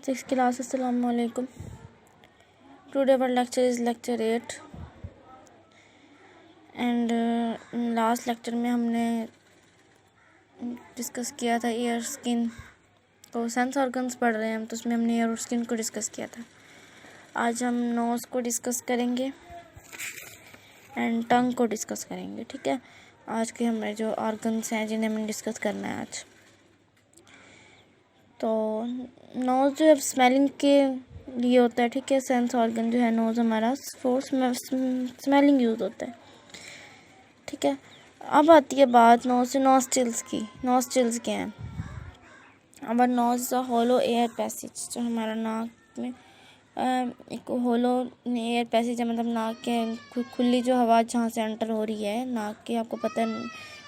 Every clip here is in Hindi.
Sixth class, Assalamu alaikum. Today our lecture is lecture 8 and last lecture में हमने डिस्कस किया था ईयर स्किन तो सेंस ऑर्गन्स पढ़ रहे हैं हम, तो उसमें हमने ईयर और स्किन को डिस्कस किया था। आज हम नोज़ को डिस्कस करेंगे एंड टंग को डिस्कस करेंगे। ठीक है, आज के हमारे जो ऑर्गन्स हैं जिन्हें हमने डिस्कस करना है आज। तो नोज़ जो है स्मेलिंग के लिए होता है। ठीक है, सेंस ऑर्गन जो है नोज़ हमारा फॉर स्मेलिंग यूज़ होता है। ठीक है, अब आती है बात नॉस्ट्रिल्स की। नॉस्ट्रिल्स क्या हैं? अब knows a hollow air passage, जो हमारा नाक में एक होलो एयर पैसेज है, मतलब नाक के खुली जो हवा जहाँ से एंटर हो रही है नाक के, आपको पता है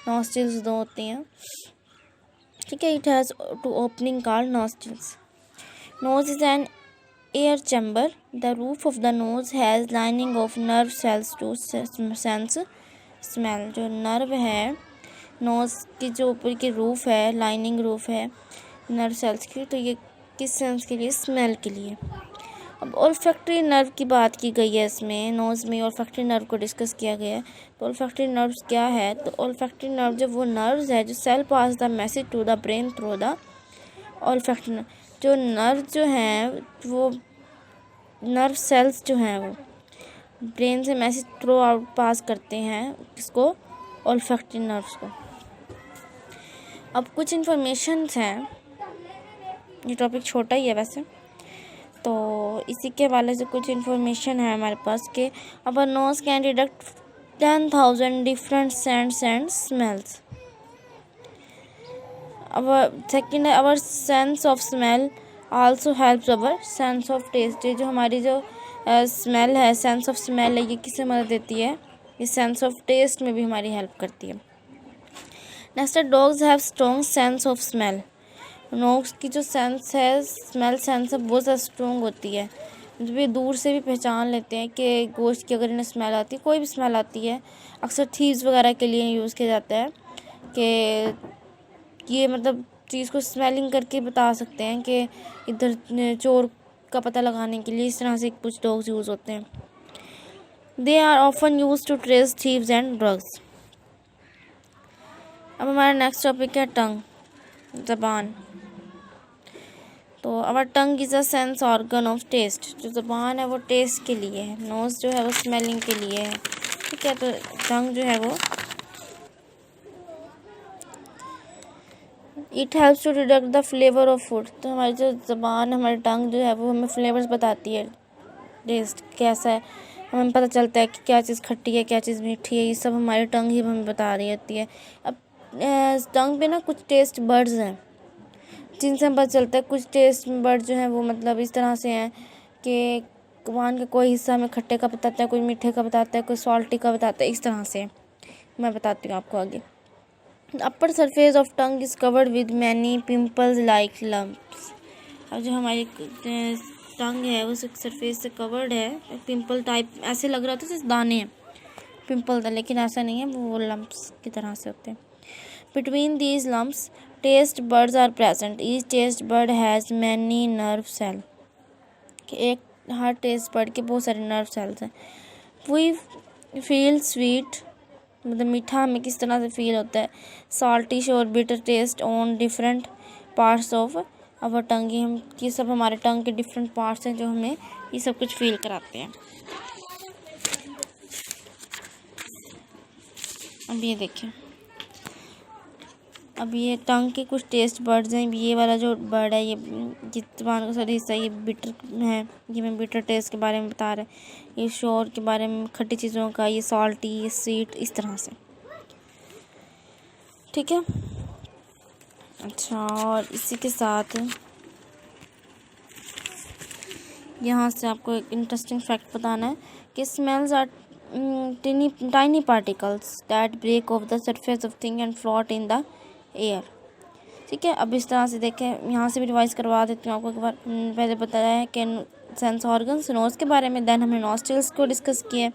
नॉस्ट्रिल्स दो होती हैं। ठीक है, it has two opening called nostrils. Nose is an air chamber. The roof of the nose has lining of nerve cells to sense smell. जो नर्व है नोज़ की, जो ऊपर की रूफ है, लाइनिंग रूफ है नर्व सेल्स की, तो ये किस सेंस के लिए? स्मेल के लिए। अब ओल्फैक्टरी नर्व की बात की गई है इसमें, नोज़ में ओल्फैक्टरी नर्व को डिस्कस किया गया है। तो ओल्फैक्टरी नर्व्स क्या है? तो ओल्फैक्टरी नर्व जो वो नर्व्स है जो cell pass the message to the brain through the olfactory. जो नर्व जो हैं वो नर्व सेल्स जो हैं वो ब्रेन से मैसेज थ्रू आउट पास करते हैं इसको, ओल्फैक्टरी नर्व्स को। अब कुछ इन्फॉर्मेशंस हैं, ये टॉपिक छोटा ही है वैसे, तो इसी के हवाले से कुछ इन्फॉर्मेशन है हमारे पास कि our nose can detect 10,000 different scents and smells. अब सेकेंड है our sense of smell also helps our sense of taste. ये जो हमारी जो स्मेल है, सेंस ऑफ स्मेल है, ये किससे मदद देती है? ये सेंस ऑफ टेस्ट में भी हमारी हेल्प करती है। नेक्स्ट है dogs have strong sense of smell. Dogs की जो सेंस है, स्मेल सेंस है, बहुत ज़्यादा स्ट्रॉन्ग होती है। जब ये दूर से भी पहचान लेते हैं कि गोश्त की अगर इन्हें स्मेल आती है, कोई भी स्मेल आती है, अक्सर थीव्स वगैरह के लिए यूज़ किया जाता है कि ये मतलब चीज़ को स्मेलिंग करके बता सकते हैं कि इधर चोर का पता लगाने के लिए। इस तरह से कुछ डॉग्स यूज़ होते हैं। They are often used to trace thieves and drugs. अब हमारा नेक्स्ट टॉपिक है टंग, ज़बान। तो our tongue is a sense organ of taste. जो ज़बान है वो टेस्ट के लिए है, नोज़ जो है वो स्मेलिंग के लिए है। ठीक है, तो टंग जो है वो it helps to detect the flavour of food. तो हमारी जो ज़बान, हमारी टंग जो है वो हमें फ्लेवर्स बताती है, टेस्ट कैसा है, हमें पता चलता है कि क्या चीज़ खट्टी है, क्या चीज़ मीठी है, ये सब हमारी टंग ही हमें बता रही होती है। अब टंग पे ना कुछ टेस्ट बर्ड्स हैं जिनसे हमें पता चलता है। कुछ टेस्ट बर्ड जो हैं वो मतलब इस तरह से हैं कि ज़बान का कोई हिस्सा हमें खट्टे का बताता है, कोई मीठे का बताता है, कोई सॉल्टी का बताता है। इस तरह से मैं बताती हूँ आपको आगे। The upper surface of tongue is covered with many pimples like lumps. अब जो हमारी टंग है उस सरफेस से कवर्ड है, पिंपल टाइप ऐसे लग रहा था जैसे दाने हैं, पिंपल था, लेकिन ऐसा नहीं है, वो लम्प्स की तरह से होते हैं। Between these lumps, taste buds are present. Each taste bud has many nerve cells. कि एक हर टेस्ट बड के बहुत सारे नर्व सेल्स हैं। We feel sweet, मतलब मीठा हमें किस तरह से फील होता है, सॉल्टिश और bitter taste on different parts of our tongue. ये सब हमारे टंग के डिफरेंट पार्ट्स हैं जो हमें ये सब कुछ फील कराते हैं। अब ये देखें, अब ये टंग के कुछ टेस्ट बर्ड्स हैं। ये वाला जो बर्ड है, ये ज़बान का सारा हिस्सा, ये बिटर है, ये मैं बिटर टेस्ट के बारे में बता रहा है, ये शोर के बारे में, खट्टी चीज़ों का, ये सॉल्टी, ये स्वीट, इस तरह से। ठीक है, अच्छा, और इसी के साथ यहाँ से आपको एक इंटरेस्टिंग फैक्ट बताना है कि smells are tiny particles that break off the surface of thing and float in the air. ठीक है, अब इस तरह से देखें, यहाँ से भी रिवाइज करवा देती हूँ आपको एक बार। पहले बताया है कि सेंस ऑर्गन्स, नोज़ के बारे में, देन हमने नॉस्ट्रिल्स को डिस्कस किया,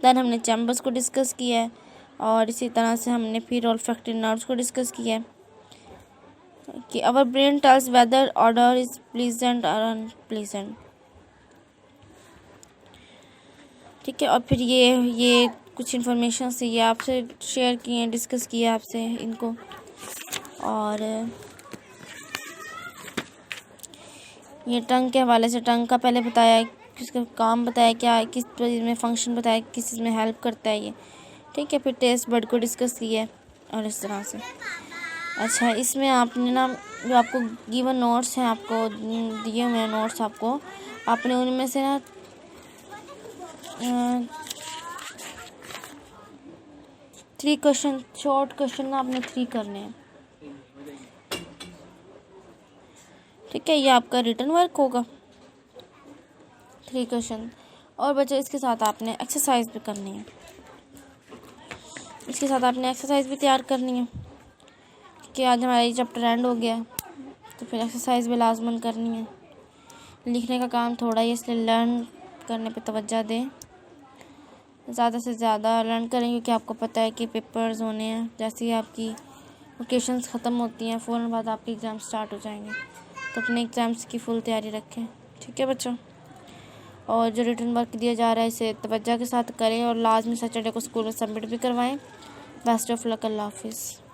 देन हमने चैम्बर्स को डिस्कस किया है, और इसी तरह से हमने फिर ओल्फैक्टरी नर्व्स को डिस्कस किया है। कि our brain tells whether odour is pleasant और अनप्लीजेंट। ठीक है, और फिर ये कुछ इन्फॉर्मेशन से ये आपसे शेयर किए, डिस्कस किए आपसे इनको। और ये टंग के हवाले से, टंग का पहले बताया, किसका काम बताया, क्या किस चीज़ में फंक्शन बताया, किस चीज़ में हेल्प करता है ये। ठीक है, फिर टेस्ट बर्ड को डिस्कस किया और इस तरह से। अच्छा, इसमें आपने ना जो आपको गिवन नोट्स हैं, आपको दिए हुए नोट्स आपने उनमें से ना 3 क्वेश्चन, शॉर्ट क्वेश्चन ना आपने 3 करने हैं। ठीक है, ये आपका रिटन वर्क होगा 3 क्वेश्चन। और बच्चों इसके साथ आपने एक्सरसाइज भी करनी है, इसके साथ आपने एक्सरसाइज भी तैयार करनी है कि आज हमारा ये चैप्टर एंड हो गया, तो फिर एक्सरसाइज भी लाजमन करनी है। लिखने का काम थोड़ा ही, इसलिए लर्न करने पे तवज्जो दें, ज़्यादा से ज़्यादा लर्न करें, क्योंकि आपको पता है कि पेपर्स होने हैं। जैसे ही आपकी वेकेशंस ख़त्म होती हैं फ़ौरन बाद आपके एग्ज़ाम स्टार्ट हो जाएंगे, तो अपने एग्ज़ाम्स की फुल तैयारी रखें। ठीक है बच्चों, और जो रिटन वर्क दिया जा रहा है इसे तवज्जो के साथ करें और लाजमी सैटरडे को स्कूल में सबमिट भी करवाएं। बेस्ट ऑफ लक, अल्लाह हाफिज़।